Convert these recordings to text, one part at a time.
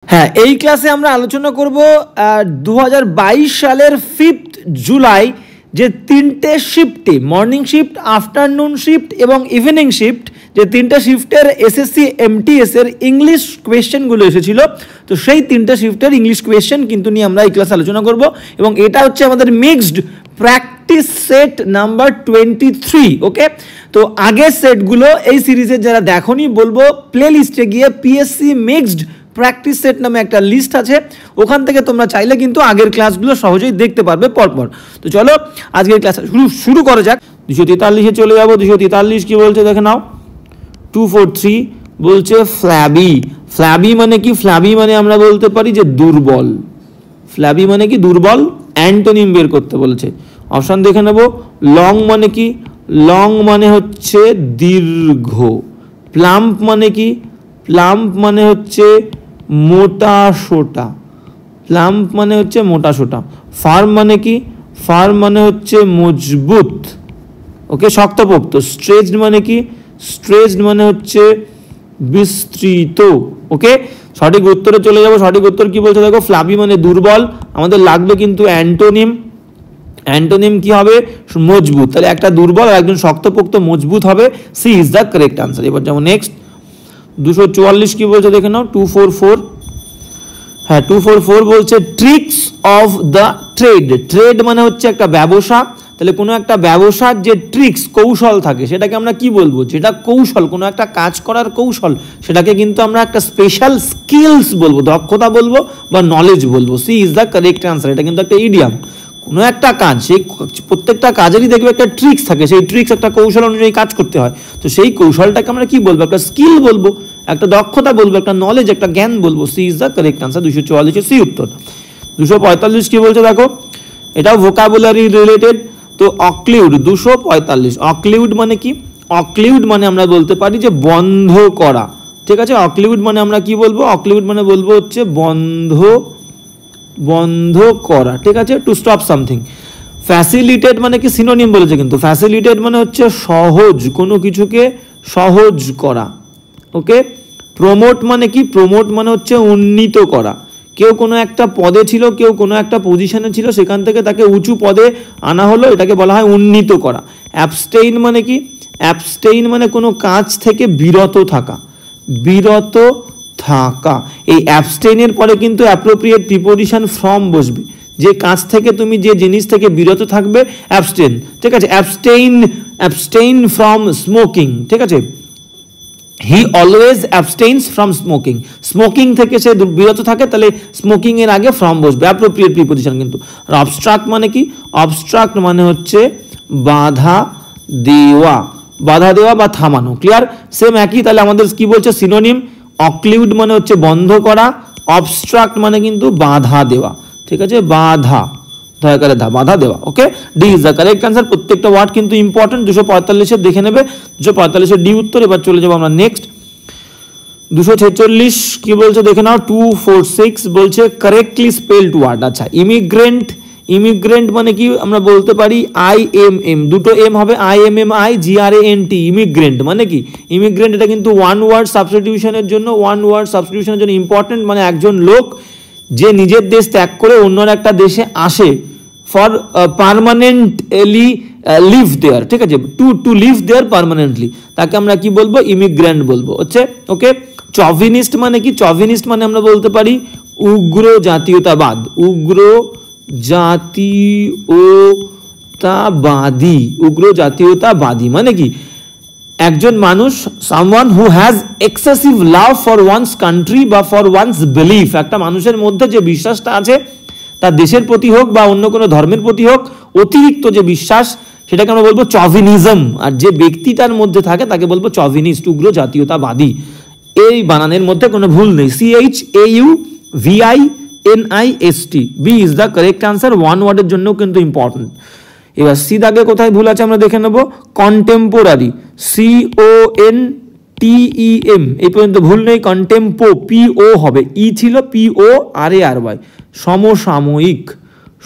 হ্যাঁ, এই ক্লাসে আমরা আলোচনা করব 2022 সালের 5th জুলাই যে তিনটে শিফটে, মর্নিং শিফট, আফটারনুন শিফট এবং ইভিনিং শিফট, যে তিনটে শিফটের এসএসসি এমটিএস এর ইংলিশ কোয়েশ্চেনগুলো এসেছিল, তো সেই তিনটে শিফটের ইংলিশ কোয়েশ্চেন কিন্তু নিয়ে আমরা এই ক্লাসে আলোচনা করব। এবং এটা হচ্ছে আমাদের মিক্সড প্র্যাকটিস সেট নাম্বার 23। ওকে, তো আগের সেটগুলো এই সিরিজের যারা দেখোনি বলবো প্লে লিস্টে গিয়ে পিএসসি মিক্সড প্র্যাকটিস সেট নামে একটা লিস্ট আছে, ওখান থেকে তোমরা চাইলে কিন্তু আগের ক্লাসগুলো সহজেই দেখতে পারবে পরপর। তো চলো আজকের ক্লাস শুরু করা যাক। 243-এ চলে যাবো। 243 কি বলছে দেখে নাও। 243 বলছে ফ্ল্যাবি। ফ্ল্যাবি মানে কি? ফ্ল্যাবি মানে আমরা বলতে পারি যে দুর্বল। ফ্ল্যাবি মানে কি? দুর্বল। অ্যান্টোনিম বের করতে বলেছে। অপশন দেখে নেব। লং মানে কি? লং মানে হচ্ছে দীর্ঘ। প্লাম্প মানে কি? প্লাম্প মানে হচ্ছে মোটা সোটা। প্লাম্প মানে হচ্ছে মোটা সোটা। ফার্ম মানে কি? ফার্ম মানে হচ্ছে মজবুত, ওকে, শক্তপোক্ত। স্ট্রেচড মানে কি? স্ট্রেচড মানে হচ্ছে বিস্তৃত। ওকে, সঠিক উত্তরে চলে যাব। সঠিক উত্তর কি বলছে দেখো। ফ্লাবি মানে দুর্বল, আমাদের লাগবে কিন্তু অ্যান্টোনিম। অ্যান্টোনিম কি হবে? মজবুত। তাহলে একটা দুর্বল আর একজন শক্তপোক্ত মজবুত হবে। C is the correct answer. এবার যেমন নেক্সট 244 কি বলছে দেখে নাও। 244, হ্যাঁ 244 বলছে tricks of the trade. Trade মানে হচ্ছে একটা ব্যবসা। তাহলে কোনো একটা ব্যবসার যে ট্রিক্স, কৌশল থাকে, সেটাকে আমরা কি বলবো? যেটা কৌশল, কোনো একটা কাজ করার কৌশল, সেটাকে কিন্তু আমরা একটা স্পেশাল স্কিলস বলবো, দক্ষতা বলবো বা নলেজ বলবো। C is the correct answer. এটা কিন্তু একটা ইডিয়াম। কোনো একটা কাজ, সেই প্রত্যেকটা কাজেরই দেখবে একটা ট্রিক্স থাকে, সেই ট্রিক্স একটা কৌশল অনুযায়ী কাজ করতে হয়। তো সেই কৌশলটাকে আমরা কি বলবো? একটা স্কিল বলবো, একটা দক্ষতা বলবো, একটা নলেজ, একটা জ্ঞান বলবো। C is the correct answer. 244 C উত্তর। 245 কি বলছে দেখো। এটাও ভোকাবুলারি রিলেটেড। তো অক্লিউড 245। অক্লিউড মানে কি? অক্লিউড মানে আমরা বলতে পারি যে বন্ধ করা। ঠিক আছে, অক্লিউড মানে আমরা কি বলবো? অক্লিউড মানে বলবো হচ্ছে বন্ধ করা। ঠিক আছে, টু স্টপ সামথিং। ফ্যাসিলিটেট মানে কি? সিনোনিম বলেছে কিন্তু। ফ্যাসিলিটেট মানে হচ্ছে সহজ, কোনো কিছুকে সহজ করা। ওকে, প্রমোট মানে কি? প্রমোট মানে হচ্ছে উন্নীত করা। কেউ কোনো একটা পদে ছিল, কেউ কোনো একটা পজিশনে ছিল, সেখান থেকে তাকে উঁচু পদে আনা হলো, এটাকে বলা হয় উন্নীত করা। অ্যাবস্টেইন মানে কি? অ্যাবস্টেইন মানে কোনো কাজ থেকে বিরত থাকা। বিরত থাকা। এই অ্যাবস্টেইনের পরে কিন্তু অ্যাপ্রোপ্রিয়েট প্রিপোজিশন ফ্রম বসবে। যে কাজ থেকে তুমি, যে জিনিস থেকে বিরত থাকবে, অ্যাবস্টেইন। ঠিক আছে, অ্যাবস্টেইন ফ্রম স্মোকিং। ঠিক আছে, he always abstains from smoking. Smoking থেকে সে বিরত থাকে, তাহলে স্মোকিং এর আগে ফ্রম বসবে, অ্যাপ্রোপ্রিয়েট প্রিপোজিশন কিন্তু। আর অবস্ট্রাক্ট মানে কি? অবস্ট্রাক্ট মানে হচ্ছে বাধা দেওয়া। বাধা দেওয়া বা থামানো। ক্লিয়ার? সেম একই। তাহলে আমাদের কি বলছে? সিনোনিম। অক্লিউড মানে হচ্ছে বন্ধ করা, অবস্ট্রাক্ট মানে কিন্তু বাধা দেওয়া। ঠিক আছে, বাধা, বাধা দেওয়া। Okay, D is the correct answer. প্রত্যেকটা ওয়ার্ড কিন্তু ইম্পর্টেন্ট। 245 দেখে নেবে। 245 ডি উত্তর। এবার চলে যাবো আমরা নেক্সট। 246 কি বলছে দেখে নাও। 246 বলছে কারেক্টলি স্পেলড ওয়ার্ড। আচ্ছা, ইমিগ্রেন্ট। ইমিগ্রেন্ট মানে কি? আমরা বলতে পারি IMM, দুটো এম হবে, IMMIGRANT। ইমিগ্রেন্ট মানে কি? ইমিগ্রেন্ট এটা কিন্তু ওয়ান ওয়ার্ড সাবস্টিটিউশনের জন্য, ইম্পর্টেন্ট। মানে একজন লোক যে নিজের দেশ ত্যাগ করে অন্য একটা দেশে আসে ফর পার্মানেন্টলি লিভ দেয়ার। ঠিক আছে, টু লিভ দেয়ার পার্মানেন্টলি, তাকে আমরা কি বলবো? ইমিগ্রেন্ট বলবো। হচ্ছে ওকে। চভিনিস্ট মানে কি? চভিনিস্ট মানে আমরা বলতে পারি উগ্র জাতীয়তাবাদ। উগ্র জাতীয়তাবাদী। উগ্র জাতীয়তাবাদী মানে কি? একজন মানুষ, someone who has excessive love for one's country বা ফর ওয়ান্স বিলিফ। একটা মানুষের মধ্যে যে বিশ্বাসটা আছে, তার দেশের প্রতি হোক বা অন্য কোনো ধর্মের প্রতি হোক, অতিরিক্ত যে বিশ্বাস, সেটাকে আমরা বলবো চভিনিজম। আর যে ব্যক্তিটার মধ্যে থাকে তাকে বলবো চভিনিস্ট, উগ্র জাতীয়তাবাদী। এই বানানের মধ্যে কোনো ভুল নেই। CHAUVINIST। B is the correct answer. One ওয়ার্ডের জন্য কিন্তু ইম্পর্টেন্ট। এবার সি দাগে কোথায় ভুল আছে আমরা দেখে নেব। কন্টেম্পোরারি, CONTEM, এই পর্যন্ত ভুল নেই। কন্টেম্পো, PO হবে, ই ছিল, PORARY। সমসাময়িক।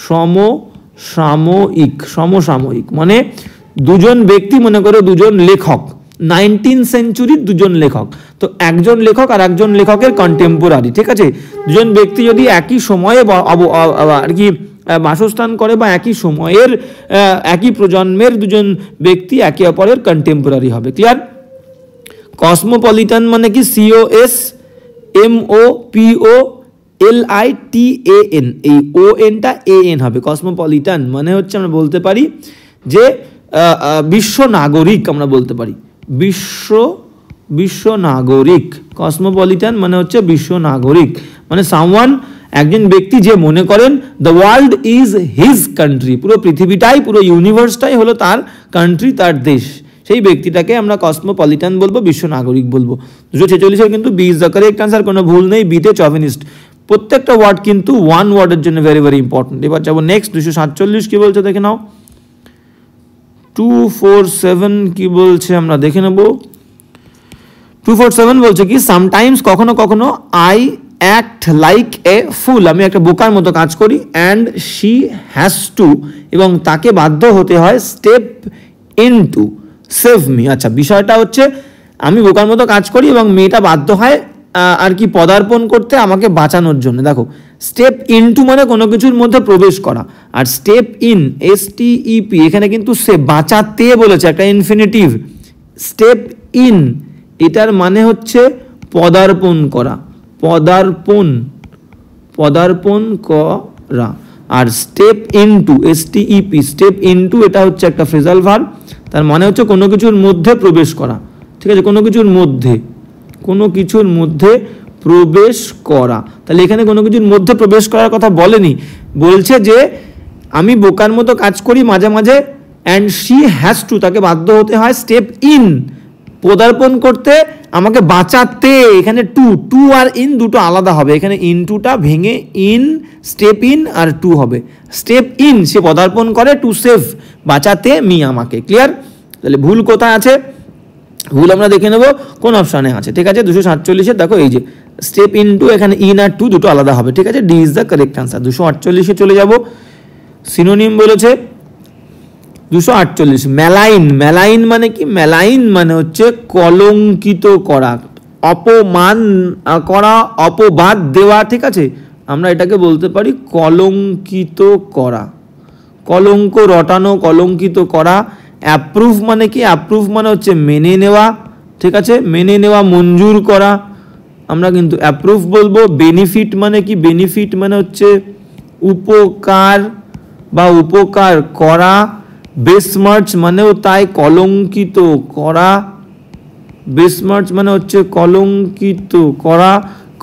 সমসাময়িক। সমসাময়িক মানে দুজন ব্যক্তি, মনে করো দুজন লেখক, 19 সেঞ্চুরির দুজন লেখক। তো একজন লেখক আর একজন লেখকের কন্টেম্পোরারি, ঠিক আছে। দুজন ব্যক্তি যদি একই সময়ে আর কি বাসস্থান করে বা একই সময়ের একই প্রজন্মের দুজন ব্যক্তি একে অপরের কন্টেম্পোরারি হবে। ক্লিয়ার? কসমোপলিটন মানে কি COSMOPOLITAN, এই ONটা AN হবে। কসমোপলিটন মানে হচ্ছে আমরা বলতে পারি যে বিশ্ব নাগরিক, আমরা বলতে পারি বিশ্ব নাগরিক। কসমোপলিটন মানে হচ্ছে বিশ্ব নাগরিক, মানে সামওয়ান, একজন ব্যক্তি যে মনে করেন the world is his country, পুরো পৃথিবীটাই, পুরো ইউনিভার্সটাই হলো তার কান্ট্রি, তার দেশ, সেই ব্যক্তিটাকে আমরা কসমোপলিটন বলবো, বিশ্ব নাগরিক বলবো। 246 কিন্তু B is the correct answer, কোনো ভুল নেই। বিতে চভিনিস্ট, প্রত্যেকটা ওয়ার্ড কিন্তু ওয়ান ওয়ার্ডের জন্য ভেরি ভেরি ইম্পর্টেন্ট। এবার যাবো নেক্সট। 247 কি বলছে দেখে নাও। 247 কি বলছে আমরা দেখে নেব। 247 বলছে কি সামটাইমস, কখনো কখনো, আই অ্যাক্ট লাইক এ ফুল, আমি একটা বোকার মতো কাজ করি, অ্যান্ড শি হ্যাজ টু, এবং তাকে বাধ্য হতে হয়, step in to save me. আচ্ছা, বিষয়টা হচ্ছে আমি বোকার মতো কাজ করি এবং মেয়েটা বাধ্য হয় আর কি পদার্পণ করতে আমাকে বাঁচানোর জন্য। দেখো, স্টেপ ইনটু মানে কোনো কিছুর মধ্যে প্রবেশ করা, আর স্টেপ ইন STEP এখানে কিন্তু সে বাঁচাতে বলেছে, একটা ইনফিনিটিভ। স্টেপ ইন এটার মানে হচ্ছে পদার্পণ করা, পদার্পণ করা। আর step into STEP, step into এটা হচ্ছে একটা ফ্রেজাল ভার্ব, তার মানে হচ্ছে কোনো কিছুর মধ্যে প্রবেশ করা, ঠিক আছে, কোনো কিছুর মধ্যে প্রবেশ করা। তাহলে এখানে কোনো কিছুর মধ্যে প্রবেশ করার কথা বলেনি, বলছে যে আমি বোকার মতো কাজ করি মাঝে মাঝে, অ্যান্ড শি হ্যাজ টু, তাকে বাধ্য হতে হয়, স্টেপ ইন পদার্পণ করতে, আমাকে বাঁচাতে। এখানে টু আর ইন দুটো আলাদা হবে, এখানে ইনটুটা ভেঙে ইন, স্টেপ ইন আর টু হবে। স্টেপ ইন সে পদার্পণ করে, টু সেভ বাঁচাতে মি, আমাকে। ক্লিয়ার? তাহলে ভুল কোথায় আছে? ভুল আমরা দেখে নেব কোন অপশানে আছে, ঠিক আছে। 247 দেখো, এই যে স্টেপ ইনটু, এখানে ইন আর টু দুটো আলাদা হবে, ঠিক আছে। D is the correct answer. 248 চলে যাব। সিনোনিম বলেছে 248 মেলাইন মানে কি? মেলাইন মানে হচ্ছে কলঙ্কিত করা, অপমান করা, অপবাদ দেওয়া, ঠিক আছে। আমরা এটাকে বলতে পারি কলঙ্কিত করা, কলঙ্ক রটানো, কলঙ্কিত করা। অ্যাপ্রুভ মানে কি? অ্যাপ্রুভ মানে হচ্ছে মেনে নেওয়া, ঠিক আছে, মেনে নেওয়া, মঞ্জুর করা, আমরা কিন্তু অ্যাপ্রুভ বলবো। বেনিফিট মানে কি? বেনিফিট মানে হচ্ছে উপকার বা উপকার করা। বেসমার্চ মানেও তাই, কলঙ্কিত করা, বেসমার্চ মানে হচ্ছে কলঙ্কিত করা।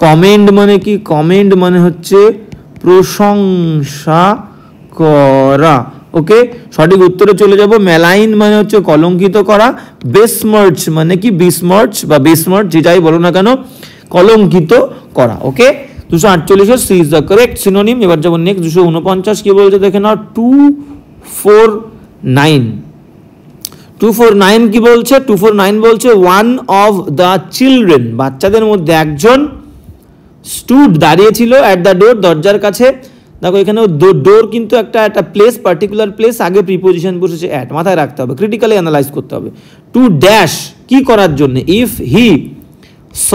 কমেন্ড মানে কি? কমেন্ড মানে হচ্ছে প্রশংসা করা। ওকে, সঠিক উত্তরে চলে যাব। মেলাইন মানে হচ্ছে কলঙ্কিত করা, বেসমার্চ মানে কি? বিসমার্চ বা বেসমার্চ যেটাই বলো না কেন, কলঙ্কিত করা। Okay, 248 C is the correct synonym. এবার যাবো নেক্সট। 249 কি বলছে দেখে নাও। 249 কি বলছে? 249 বলছে ওয়ান অফ দ্য চিলড্রেন, বাচ্চাদের মধ্যে একজন, স্টুড দাঁড়িয়েছিল, অ্যাট দ্য ডোর দরজার কাছে। দেখো এখানে ডোর কিন্তু একটা প্লেস, পার্টিকুলার প্লেস, আগে প্রিপোজিশন বসেছে অ্যাট, মাথায় রাখতে হবে, ক্রিটিক্যালি অ্যানালাইজ করতে হবে। টু ড্যাশ কি করার জন্য? ইফ হি স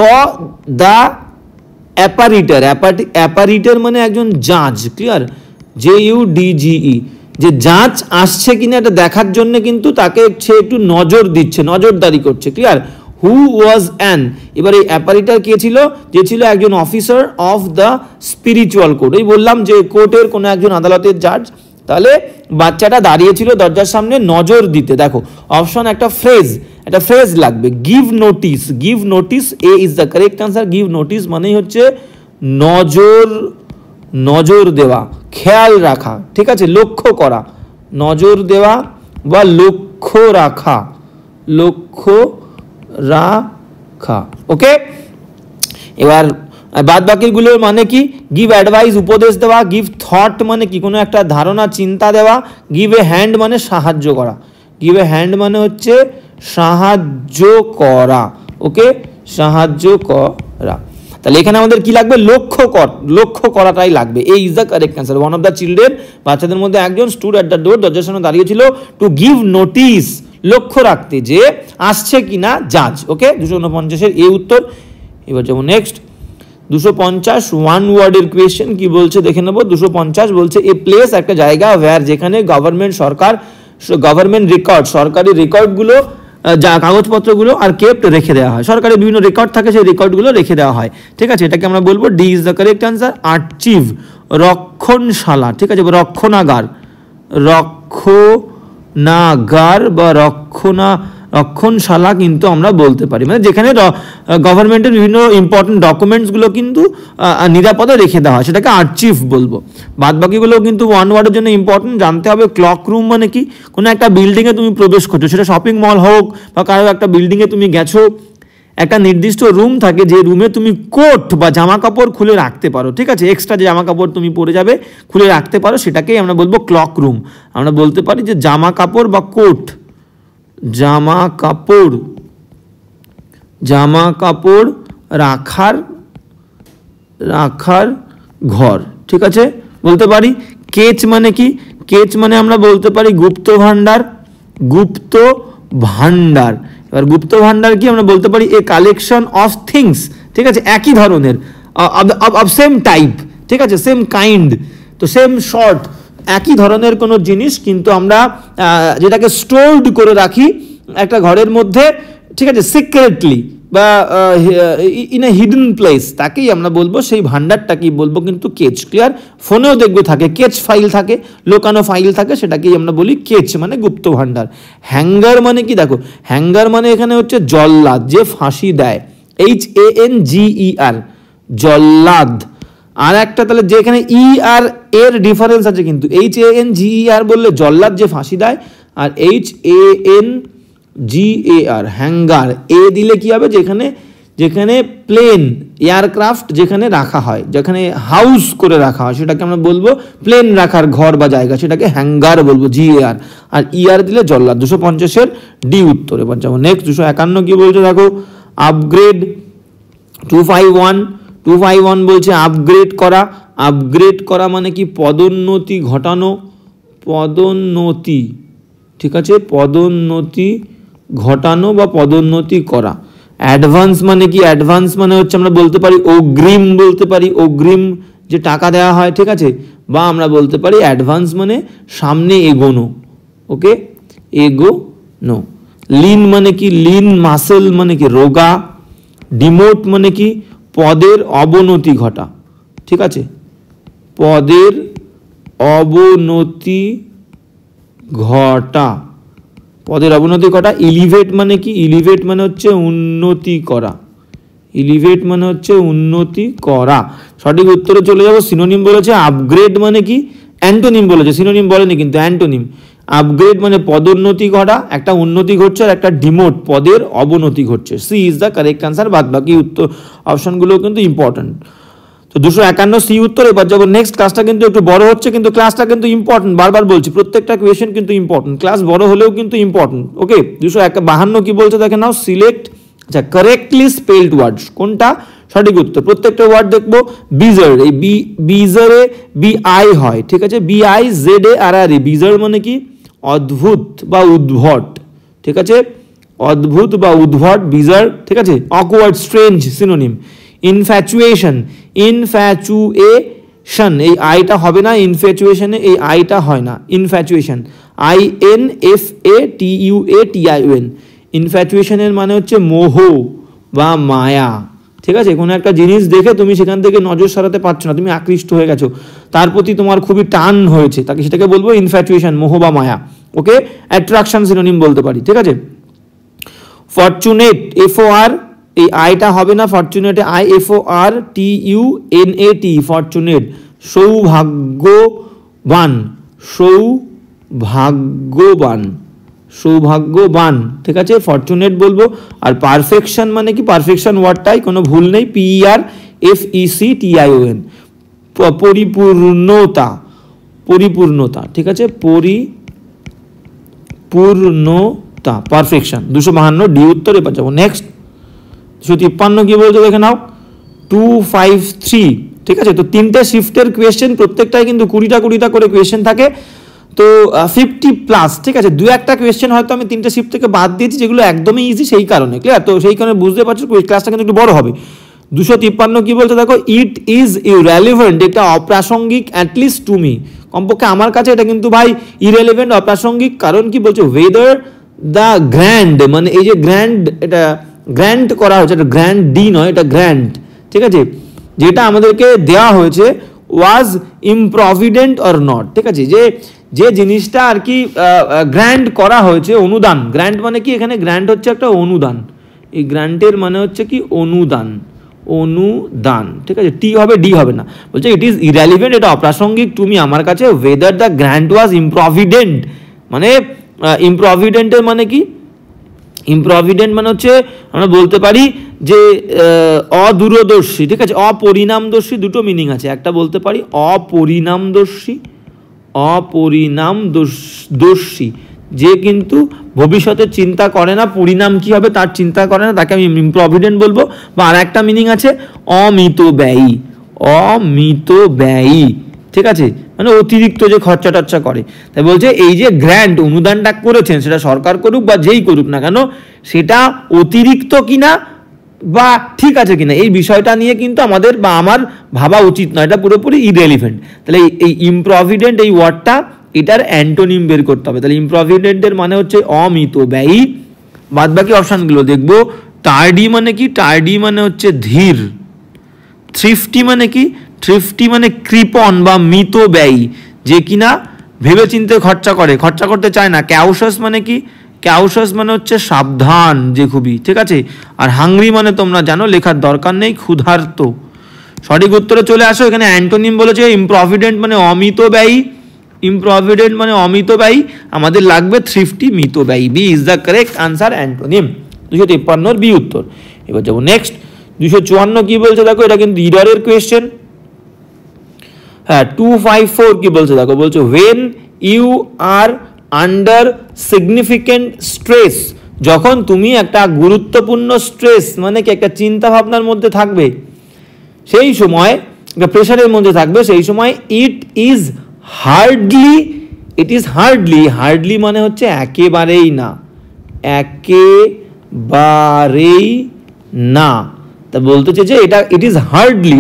দ্য অ্যাপারিটার, অ্যাপারিটার মানে একজন জাজ, ক্লিয়ার, JUDGE, যে জাজ আসছে কিনা এটা দেখার জন্য কিন্তু তাকে সে একটু নজর দিচ্ছে, নজরদারি করছে, ক্লিয়ার। হু ওয়াজ অ্যান, এবার এই অ্যাপারিটার কে ছিল? যে ছিল একজন officer of the spiritual court. এই বললাম যে কোর্টের কোনো একজন আদালতের জাজ। তাহলে বাচ্চাটা দাঁড়িয়েছিল দরজার সামনে নজর দিতে। দেখো অপশন একটা ফ্রেজ লাগবে, give notice. Give notice, A is the correct answer. Give notice মানেই হচ্ছে নজর দেওয়া, খেয়াল রাখা, ঠিক আছে, লক্ষ্য করা, নজর দেওয়া বা লক্ষ্য রাখা, ওকে। এবার বাদ বাকিগুলোর মানে কি? গিভ অ্যাডভাইস, উপদেশ দেওয়া। গিভ থট মানে কি? কোনো একটা ধারণা, চিন্তা দেওয়া। গিভ এ হ্যান্ড মানে সাহায্য করা। গিভ এ হ্যান্ড মানে হচ্ছে সাহায্য করা, ওকে, সাহায্য করা। তাহলে এখানে আমাদের কি লাগবে? লক্ষ্য করাটাই লাগবে। এই is the correct answer. One of the children, বাচ্চাদের মধ্যে একজন, স্টুড অ্যাট দ্য ডোর, দরজার সামনে দাঁড়িয়েছিল। টু গিভ নোটিস, লক্ষ্য রাখতে যে আসছে কিনা জাজ। ওকে, 249-এর এই উত্তর। এবার যাবো নেক্সট 250 ওয়ান ওয়ার্ডের কোয়েশ্চেন কি বলছে দেখে নেবো। 250 বলছে এ প্লেস, একটা জায়গা, ওয়্যার যেখানে গভর্নমেন্ট রেকর্ড, সরকারি রেকর্ডগুলো, যা কাগজপত্রগুলো আর কেপ্ট রেখে দেওয়া হয়, সরকারি বিভিন্ন রেকর্ড থাকে সেই রেকর্ডগুলো রেখে দেওয়া হয়। ঠিক আছে, এটাকে আমরা বলবো D is the correct answer. Archive রক্ষণশালা, ঠিক আছে, রক্ষণাগার, রক্ষণাগার বা রক্ষণশালা কিন্তু আমরা বলতে পারি, মানে যেখানে গভর্নমেন্টের বিভিন্ন ইম্পর্টেন্ট ডকুমেন্টসগুলো কিন্তু নিরাপদে রেখে দেওয়া হয়, সেটাকে আর্চিভ বলবো। বাদ বাকিগুলো কিন্তু ওয়ান ওয়ার্ডের জন্য ইম্পর্টেন্ট। জানতে হবে ক্লক রুম মানে কি, কোনো একটা বিল্ডিংয়ে তুমি প্রবেশ করছো, সেটা শপিং মল হোক বা কারো একটা বিল্ডিংয়ে তুমি গেছো, একটা নির্দিষ্ট রুম থাকে যে রুমে তুমি কোট বা জামা কাপড় খুলে রাখতে পারো। ঠিক আছে, এক্সট্রা যে জামা কাপড় তুমি পরে যাবে খুলে রাখতে পারো, সেটাকেই আমরা বলবো ক্লক রুম। আমরা বলতে পারি যে জামা কাপড় বা কোট, জামা কাপড় রাখার ঘর। ঠিক আছে, বলতে পারি কেচ মানে কি, কেচ মানে আমরা বলতে পারি গুপ্ত ভান্ডার। এবার গুপ্ত ভান্ডার কি, আমরা বলতে পারি এ কালেকশন অফ থিংস। ঠিক আছে, একই ধরনের, অফ সেম টাইপ, ঠিক আছে, সেম কাইন্ড, তো সেম শর্ট, একই ধরনের কোনো জিনিস কিন্তু আমরা যেটাকে স্টোরড করে রাখি একটা ঘরের মধ্যে, ঠিক আছে, সিক্রেটলি বা ইন এ হিডেন প্লেস, তাকেই আমরা বলবো, সেই ভান্ডারটাকেই বলবো কিন্তু কেচ। ক্লিয়ার? ফোনেও দেখবে থাকে কেচ ফাইল থাকে, লোকানো ফাইল থাকে, সেটাকেই আমরা বলি কেচ, মানে গুপ্ত ভান্ডার। হ্যাঙ্গার মানে কি, দেখো হ্যাঙ্গার মানে এখানে হচ্ছে জল্লাদ, যে ফাঁসি দেয়, HANGER, জল্লাদ। আর একটা তাহলে যেখানে ER এর ডিফারেন্স আছে কিন্তু, HANGER বললে জল্লাদ যে ফাঁসি দেয়, আর HANGAR হ্যাঙ্গার, এ দিলে কি হবে, যেখানে প্লেন এয়ারক্রাফট যেখানে রাখা হয়, যেখানে হাউস করে রাখা হয়, সেটাকে আমরা বলবো প্লেন রাখার ঘর বা জায়গা, সেটাকে হ্যাঙ্গার বলবো, GAR। আর ER দিলে জল্লাদ। 250-এর ডি উত্তর। এবার যাবো নেক্সট 251 কি বলছে দেখো, আপগ্রেড। 251 বলছে আপগ্রেড করা মানে কি, পদোন্নতি ঘটানো, ঠিক আছে, পদোন্নতি ঘটানো বা পদোন্নতি করা। অ্যাডভান্স মানে কি, অ্যাডভান্স মানে হচ্ছে আমরা বলতে পারি অগ্রিম, বলতে পারি অগ্রিম যে টাকা দেওয়া হয়, ঠিক আছে, বা আমরা বলতে পারি অ্যাডভান্স মানে সামনে এগোনো। ওকে, এগোনো। লিন মানে কি, লিন মাসেল মানে কি, রোগা। ডিমোট মানে কি, পদের অবনতি ঘটা। ঠিক আছে, পদের অবনতি ঘটা। ইলিভেট মানে কি, ইলিভেট মানে হচ্ছে উন্নতি করা। সঠিক উত্তরে চলে যাব। সিনোনিম বলেছে আপগ্রেড মানে কি, অ্যান্টোনিম বলেছে, সিনোনিম বলেনি কিন্তু, অ্যান্টোনিম। আপগ্রেড মানে পদোন্নতি ঘটা, একটা উন্নতি ঘটছে, আর একটা ডিমোট, পদের অবনতি ঘটছে। C is the correct answer. বাদ বাকি উত্তর অপশনগুলো কিন্তু ইম্পর্টেন্ট। তো 251 সি উত্তর। এবার যাবো নেক্সট। ক্লাসটা কিন্তু একটু বড় হচ্ছে, কিন্তু ক্লাসটা কিন্তু ইম্পর্টেন্ট, বারবার বলছি, প্রত্যেকটা কোয়েশ্চেন কিন্তু ইম্পর্টেন্ট, ক্লাস বড় হলেও কিন্তু ইম্পর্টেন্ট। ওকে, 252 কি বলছে দেখে নাও, সিলেক্ট, আচ্ছা, কারেক্টলি স্পেলড ওয়ার্ডস, কোনটা সঠিক উত্তর। প্রত্যেকটা ওয়ার্ড দেখবো। বিজার, এই বিজারে BI হয়, ঠিক আছে, BIZARE, বিজার মানে কি, অদ্ভুত বা উদ্ভট, ঠিক আছে, অদ্ভুত বা উদ্ভট, বিজার, ঠিক আছে। Awkward, strange, synonym. ইনফ্যাচুয়েশন, এই আইটা হবে না, ইনফ্যাচুয়েশনে এই আইটা হয় না, ইনফ্যাচুয়েশন, INFATUATION। ইনফ্যাচুয়েশনের মানে হচ্ছে মোহ বা মায়া, ঠিক আছে, কোনো একটা জিনিস দেখে তুমি সেখান থেকে নজর সরাতে পারছো না, তুমি আকৃষ্ট হয়ে গেছো, তার প্রতি তোমার খুবই টান হয়েছে, তাকে সেটাকে বলবো ইনফ্যাচুয়েশন, মোহ বা মায়া। ওকে, অ্যাট্রাকশন সিনোনিম বলতে পারি, ঠিক আছে। ফরচুনেট, FOR, এই আইটা হবে না, ফরচুনেটে IFORTUNAT, ফরচুনেট। সৌভাগ্যবান, ঠিক আছে, ফরচুনেট বলবো। আর পারফেকশন মানে কি, পারফেকশন ওয়ার্ডটাই, কোনো ভুল নেই, PERFECTION, পরিপূর্ণতা, ঠিক আছে, পরিপূর্ণতা, পারফেকশন। 252 ডি উত্তর। এবার যাবো নেক্সট 253 কি বলছে দেখে নাও, 253, ঠিক আছে। তো তিনটে শিফটের কোয়েশ্চেন, প্রত্যেকটাই কিন্তু 20টা করে কোয়েশ্চেন থাকে। তো 50+, ঠিক আছে। দু একটা কোয়েশ্চেন হয়তো আমি 3টে শিফট থেকে বাদ দিয়েছি যেগুলো একদমই ইজি, সেই কারণে, ক্লিয়ার? তো সেই কারণে বুঝতে পারছো ক্লাসটা কিন্তু একটু বড় হবে। 253 কি বলছে দেখো, ইট ইজ ইররেলেভেন্ট, এটা অপ্রাসঙ্গিক অ্যাটলিস্ট টু মি, কমপক্ষে আমার কাছে এটা কিন্তু ভাই ইররেলেভেন্ট, অপ্রাসঙ্গিক। কারণ কি বলছে, ওয়েদার দ্য গ্র্যান্ড, মানে এই যে গ্র্যান্ড, এটা গ্র্যান্ড করা হয়েছে, এটা গ্র্যান্ড ডি নয়, এটা গ্র্যান্ড, ঠিক আছে, যেটা আমাদেরকে দেওয়া হয়েছে ওয়াজ ইমপ্রভিডেন্ট অর নট, ঠিক আছে, যে জিনিসটা আর কি গ্র্যান্ড করা হয়েছে, অনুদান, গ্র্যান্ড মানে কি, এখানে গ্র্যান্ড হচ্ছে একটা অনুদান, এই গ্র্যান্টের মানে হচ্ছে কি অনুদান, অনুদান, ঠিক আছে, টি হবে, ডি হবে না। বলছে ইট ইজ ইররেলেভেন্ট, এটা অপ্রাসঙ্গিক টু মি, আমার কাছে, ওয়েদার দ্য গ্র্যান্ট ওয়াজ ইমপ্রভিডেন্ট, মানে ইমপ্রভিডেন্টের মানে কি, ইমপ্রভিডেন্ট মানে হচ্ছে আমরা বলতে পারি যে অদূরদর্শী, ঠিক আছে, অপরিণামদর্শী, দুটো মিনিং আছে, একটা বলতে পারি অপরিণামদর্শী, অপরিণামদর্শী, যে কিন্তু ভবিষ্যতের চিন্তা করে না, পরিণাম কি হবে তার চিন্তা করে না, তাকে আমি ইমপ্রভিডেন্ট বলবো। বা আর একটা মিনিং আছে অমিতব্যয়ী, অমিতব্যয়ী, ঠিক আছে, মানে অতিরিক্ত যে খরচা টর্চা করে। তাই বলছে এই যে গ্র্যান্ট, অনুদানটা করেছেন, সেটা সরকার করুক বা যেই করুক না কেন, সেটা অতিরিক্ত কিনা বা ঠিক আছে কিনা, এই বিষয়টা নিয়ে কিন্তু আমাদের বা আমার ভাবা উচিত নয়, এটা পুরোপুরি ইররেলেভেন্ট। তাহলে এই ইমপ্রভিডেন্ট এই ওয়ার্ডটা, এটার অ্যান্টোনিম বের করতে হবে। তাহলে ইমপ্রভিডেন্টের মানে হচ্ছে অমিতব্যয়ী। বাদ বাকি অপশানগুলো দেখবো। টার্ডি মানে কি, টার্ডি মানে হচ্ছে ধীর। থ্রিফটি মানে কি, থ্রিফটি মানে কৃপণ বা মিতব্যয়ী, যে কিনা ভেবেচিন্তে খরচা করে, খরচা করতে চায় না। ক্যাউশাস মানে কি, ক্যাউশাস মানে হচ্ছে সাবধান, যে খুবই, ঠিক আছে। আর হাংরি মানে তোমরা জানো, লেখার দরকার নেই, ক্ষুধার্ত। সঠিক উত্তরে চলে আসো। এখানে অ্যান্টোনিম বলেছে ইমপ্রভিডেন্ট মানে অমিতব্যয়ী, ইমপ্রভিডেন্ট মানে অমিতব্যয়ী, আমাদের লাগবে থ্রিফটি, মিতব্যয়ী। B is the correct answer, antonym. 253 B উত্তর। এবার যাবো নেক্সট। 254 কি বলছে দেখো, এটা কিন্তু ইররের কোয়েশ্চেন। হ্যাঁ, 254 কি বলছে দেখো, বলছে when you are under significant stress, যখন তুমি একটা গুরুত্বপূর্ণ স্ট্রেস মানে কি একটা চিন্তা ভাবনার মধ্যে থাকবে, সেই সময় একটা প্রেশারের মধ্যে থাকবে, সেই সময় ইট ইজ হার্ডলি, হার্ডলি মানে হচ্ছে একেবারেই না, একেবারেই না। তা বলতে চাই যে এটা ইট ইজ হার্ডলি,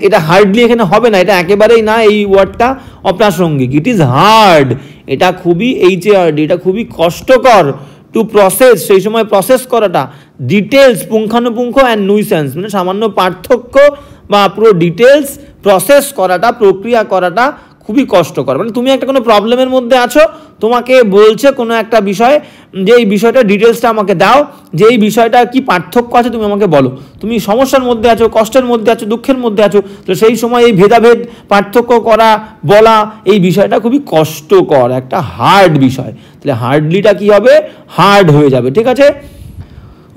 এটা হার্ডলি এখানে হবে না, এটা একেবারেই না, এই ওয়ার্ডটা অপ্রাসঙ্গিক। ইট ইজ হার্ড, এটা খুবই HARD, এটা খুবই কষ্টকর টু প্রসেস, সেই সময় প্রসেস করাটা। ডিটেলস, পুঙ্খানুপুঙ্খ, অ্যান্ড নুইসেন্স মানে সামান্য পার্থক্য বা পুরো ডিটেলস প্রসেস করাটা, প্রক্রিয়া করাটা খুবই কষ্টকর। মানে তুমি একটা কোনো প্রবলেমের মধ্যে আছো, তোমাকে বলছে কোনো একটা বিষয়, যে এই বিষয়টা ডিটেলসটা আমাকে দাও, যে এই বিষয়টা কি পার্থক্য আছে তুমি আমাকে বলো। তুমি সমস্যার মধ্যে আছো, কষ্টের মধ্যে আছো, দুঃখের মধ্যে আছো, তো সেই সময় এই ভেদাভেদ পার্থক্য করা, বলা, এই বিষয়টা খুবই কষ্টকর, একটা হার্ড বিষয়। তাহলে হার্ডলিটা কি হবে, হার্ড হয়ে যাবে, ঠিক আছে,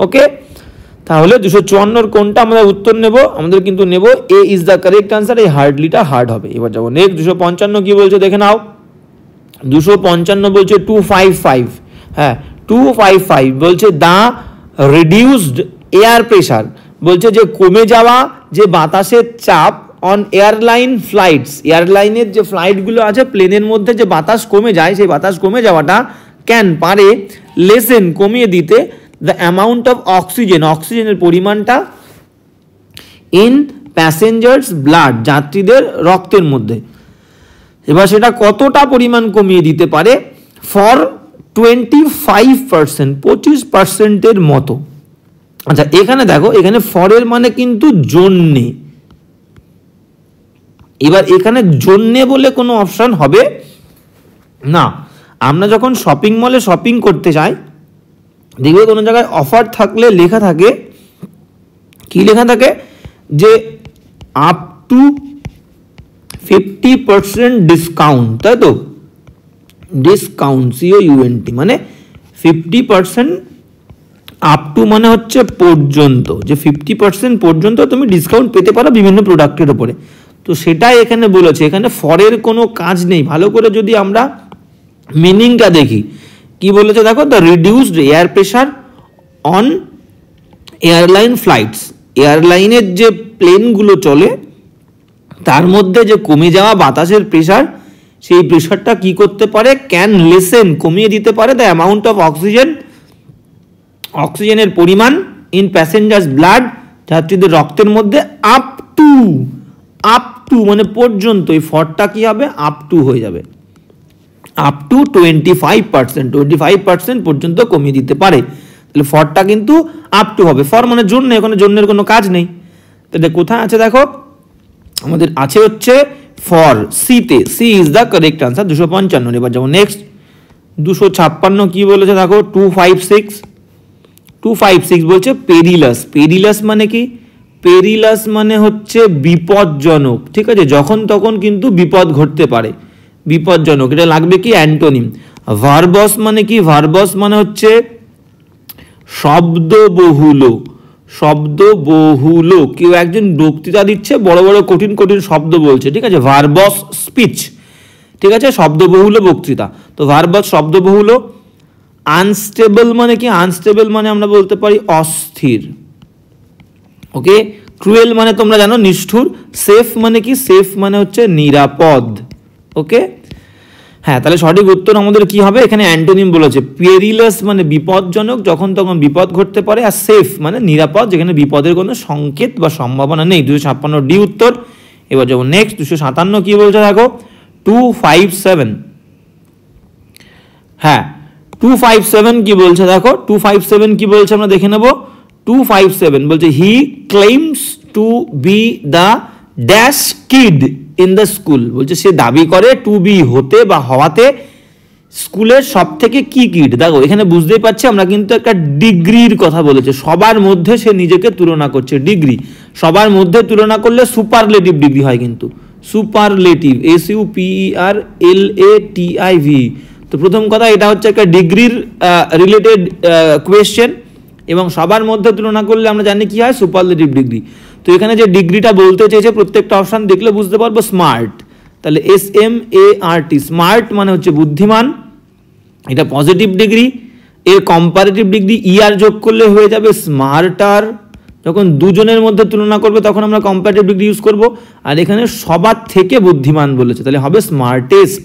ওকে। তাহলে 254 কোনটা আমরা উত্তর নেব, আমাদের কিন্তু নেব এ ইজ দ্য কারেক্ট আনসার, এই হার্ডলিটা হার্ড হবে। এবার যাবো নেক্সট। 255 কি বলছে দেখে নাও। 255 বলছে 255, হ্যাঁ 255 বলছে দ্য রিডিউসড এয়ার প্রেশার, বলছে যে কমে যাওয়া যে বাতাসের চাপ অন এয়ারলাইন ফ্লাইটস, এয়ারলাইনের যে ফ্লাইটগুলো আছে, প্লেনের মধ্যে যে বাতাস কমে যায়, সেই বাতাস কমে যাওয়াটা ক্যান পারে লেসেন কমিয়ে দিতে দ্য অ্যামাউন্ট অফ অক্সিজেন, অক্সিজেনের পরিমাণটা ইন প্যাসেঞ্জার্স ব্লাড, যাত্রীদের রক্তের মধ্যে। এবার সেটা কতটা পরিমাণ কমিয়ে দিতে পারে, ফর 25%, 25%-এর মতো। আচ্ছা এখানে দেখো, এখানে ফরের মানে কিন্তু জন্যে, এবার এখানে জন্যে বলে কোনো অপশন হবে না। আমরা যখন শপিং মলে শপিং করতে যাই, দেখবে কোনো জায়গায় অফার থাকলে লেখা থাকে, কি লেখা থাকে, যে আপ টু 50% ডিসকাউন্ট, তাই তো, ডিসকাউন্ট COUNT মানে 50% আপ টু মানে হচ্ছে পর্যন্ত, যে 50% পর্যন্ত তুমি ডিসকাউন্ট পেতে পারো বিভিন্ন প্রোডাক্টের উপরে। তো সেটাই এখানে বলেছে, এখানে ফরের কোনো কাজ নেই। ভালো করে যদি আমরা মিনিংটা দেখি, কি বলেছে দেখো, the reduced air pressure on airline flights, এয়ারলাইনের যে প্লেনগুলো চলে তার মধ্যে যে কমে যাওয়া বাতাসের প্রেশার সেই প্রেশারটা কি করতে পারে, ক্যান লেসেন, কমিয়ে দিতে পারে দ্য অ্যামাউন্ট অফ অক্সিজেন, অক্সিজেনের পরিমাণ ইন প্যাসেঞ্জার্স ব্লাড, যাত্রীদের রক্তের মধ্যে আপ টু মানে পর্যন্ত, এই ফরটা কি হবে আপ টু হয়ে যাবে, আপ টু 25% পর্যন্ত কমিয়ে দিতে পারে। তাহলে ফরটা কিন্তু আপ টু হবে, ফর মানে জন্য, এখানে জন্যের কোনো কাজ নেই। তাহলে কোথায় আছে দেখো, আমাদের আছে হচ্ছে ফর, সিতে, C is the correct answer 255। এবার যাবো নেক্সট 256 কি বলেছে দেখো, 256 বলছে পেরিলাস। পেরিলাস মানে কি, পেরিলাস মানে হচ্ছে বিপজ্জনক, ঠিক আছে, যখন তখন কিন্তু বিপদ ঘটতে পারে, বিপজ্জনক। এটা লাগবে কি অ্যান্টোনিম। ভার্বস মানে কি, ভার্বস মানে হচ্ছে শব্দবহুল, শব্দবহুল, কেউ একজন বক্তৃতা দিচ্ছে, বড় বড় কঠিন কঠিন শব্দ বলছে, ঠিক আছে, ভার্বস স্পিচ, ঠিক আছে, শব্দবহুল বক্তৃতা। তো ভার্বস শব্দবহুল। আনস্টেবল মানে কি, আনস্টেবল মানে আমরা বলতে পারি অস্থির, ওকে। ক্রুয়েল মানে তোমরা জানো নিষ্ঠুর। সেফ মানে কি, সেফ মানে হচ্ছে নিরাপদ, ওকে। হ্যাঁ, তাহলে সঠিক উত্তর আমাদের কি হবে, এখানে অ্যান্টোনিম বলেছে। পেরিলাস মানে বিপজ্জনক, যখন তখন বিপদ ঘটতে পারে, আর সেফ মানে নিরাপদ, যেখানে বিপদের কোনো সংকেত বা সম্ভাবনা নেই। 256 ডি উত্তর। এবার যাবো নেক্সট 257 কি বলছে দেখো, 257। হ্যাঁ, 257 কি বলছে দেখো, 257 কি বলছে আমরা দেখে নেব। 257 বলছে he claims to be the dash kid in the school, বলছে সে দাবি করে টু বি হতে বা হওয়াতে স্কুলের সব থেকে কি কিড। দেখো এখানে বুঝতেই পারছি আমরা কিন্তু একটা ডিগ্রির কথা বলেছে, সবার মধ্যে সে নিজেকে তুলনা করছে, ডিগ্রি সবার মধ্যে তুলনা করলে সুপারলেটিভ ডিগ্রি হয়, কিন্তু সুপারলেটিভ, SUPERLATIV। তো প্রথম কথা এটা হচ্ছে একটা ডিগ্রির রিলেটেড কোয়েশ্চেন, এবং সবার মধ্যে তুলনা করলে আমরা জানি কি হয়, সুপারলেটিভ ডিগ্রি। তো এখানে যে ডিগ্রিটা বলতে চেয়েছে প্রত্যেকটা অপশন দেখলে বুঝতে পারবো, স্মার্ট। তাহলে SMART, স্মার্ট মানে হচ্ছে বুদ্ধিমান, এটা পজিটিভ ডিগ্রি। এর কম্পারেটিভ ডিগ্রি ER যোগ করলে হয়ে যাবে স্মার্টার। যখন দুজনের মধ্যে তুলনা করবে তখন আমরা কম্পারেটিভ ডিগ্রি ইউজ করব। আর এখানে সবার থেকে বুদ্ধিমান বলেছে, তাহলে হবে স্মার্টেস্ট,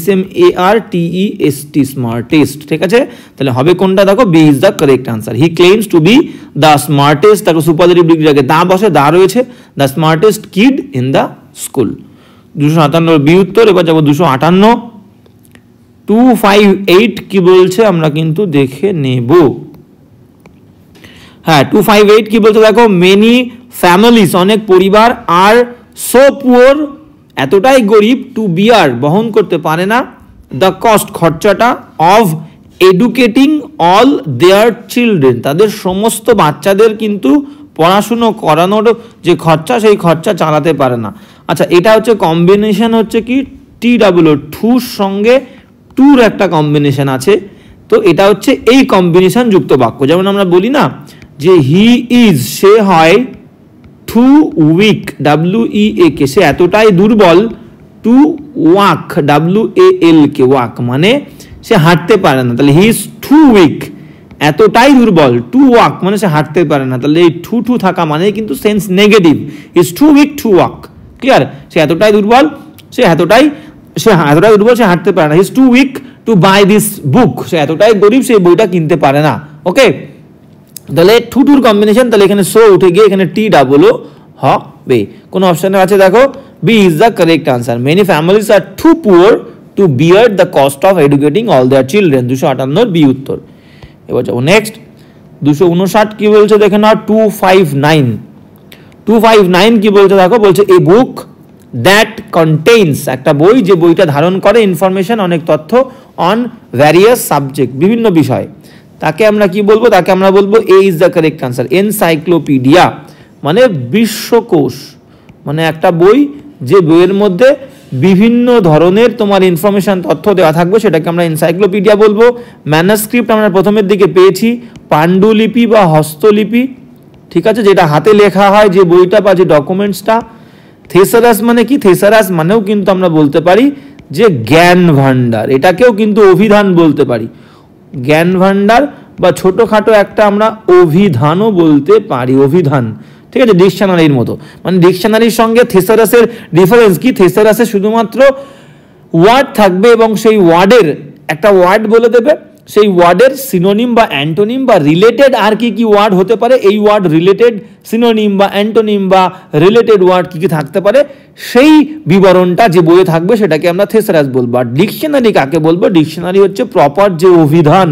SMARTEST, স্মার্টেস্ট, ঠিক আছে। তাহলে হবে কোনটা দেখো, B is the correct answer. He claims to be the smartest, তারপর সুপারলেটিভ ডিগ্রি আগে দা বসে, দা রয়েছে, the smartest kid in the school. 257 B উত্তর। এবার যাবো 258। 258 কি বলছে আমরা কিন্তু দেখে নেব। হ্যাঁ, 258 কি বলছে দেখো, মেনি ফ্যামিলিজ, অনেক পরিবার, আর সো পুয়ার, এতটাই গরিব, টু বিয়ার, বহন করতে পারে না, দ্য কস্ট, খরচাটা, of educating all their children, তাদের সমস্ত বাচ্চাদের কিন্তু পড়াশুনো করানোর যে খরচা, সেই খরচা চালাতে পারে না। আচ্ছা, এটা হচ্ছে কম্বিনেশন হচ্ছে কি, TWO, ঠুর সঙ্গে টুর একটা কম্বিনেশন আছে। তো এটা হচ্ছে এই কম্বিনেশন যুক্ত বাক্য। যেমন আমরা বলি না যে হি ইজ, সে হয়, টু উইক, WEAK, সে এতটাই দুর্বল, টু ওয়াক, WALK, ওয়াক মানে সে হাঁটতে পারে না। তাহলে হি ইজ টু উইক, এতটাই দুর্বল, টু ওয়াক মানে সে হাঁটতে পারে না। তাহলে এই টু থাকা মানে কিন্তু sense negative, is too weak to walk, clear. সে এতটাই দুর্বল, সে এতটাই দুর্বল, সে হাঁটতে পারে না। He is too weak to buy this book, সে এতটাই গরিব, সে বইটা কিনতে পারে না, ওকে। তাহলে টুর কম্বিনেশন, তাহলে এখানে সো উঠে গিয়ে এখানে TWO হবে। কোন অপশনে আছে দেখো, B is the correct answer. Many families are too poor to bear the cost of educating all their children. 258 B উত্তর। এবার যাবো নেক্সট 259 কি বলছে দেখে না, 259 কি বলছে দেখো, বলছে এ বুক দ্যাট কন্টেইনস, একটা বই, যে বইটা ধারণ করে ইনফরমেশন, অনেক তথ্য, অন ভ্যারিয়াস সাবজেক্ট, বিভিন্ন বিষয়, তাকে আমরা কি বলবো, তাকে আমরা বলবো A is the correct answer. Encyclopedia মানে বিশ্বকোষ, মানে একটা বই যে বইয়ের মধ্যে বিভিন্ন ধরনের তোমার ইনফরমেশন, তথ্য দেওয়া থাকবে, সেটাকে আমরা এনসাইক্লোপিডিয়া বলবো। ম্যানাস্ক্রিপ্ট আমরা প্রথমের দিকে পেয়েছি, পাণ্ডুলিপি বা হস্তলিপি, ঠিক আছে, যেটা হাতে লেখা হয়, যে বইটা বা যে ডকুমেন্টসটা। থেসারাস মানে কি, থেসারাস মানেও কিন্তু আমরা বলতে পারি যে জ্ঞান ভাণ্ডার, এটাকেও কিন্তু অভিধান বলতে পারি। জ্ঞান ভাণ্ডার বা ছোটখাটো একটা আমরা অভিধানও বলতে পারি, অভিধান, ঠিক আছে, ডিকশনারির মতো। মানে ডিকশনারির সঙ্গে থেসারাসের ডিফারেন্স কি, থেসারাসে শুধুমাত্র ওয়ার্ড থাকবে এবং সেই ওয়ার্ডের একটা ওয়ার্ড বলে দেবে, সেই ওয়ার্ডের সিনোনিম বা অ্যান্টোনিম বা রিলেটেড আর কি কি ওয়ার্ড হতে পারে, এই ওয়ার্ড রিলেটেড সিনোনিম বা অ্যান্টোনিম বা রিলেটেড ওয়ার্ড কি কি থাকতে পারে, সেই বিবরণটা যে বইয়ে থাকবে সেটাকে আমরা থেসারাস বলবো। আর ডিকশনারি কাকে বলবো? ডিকশনারি হচ্ছে প্রপার যে অভিধান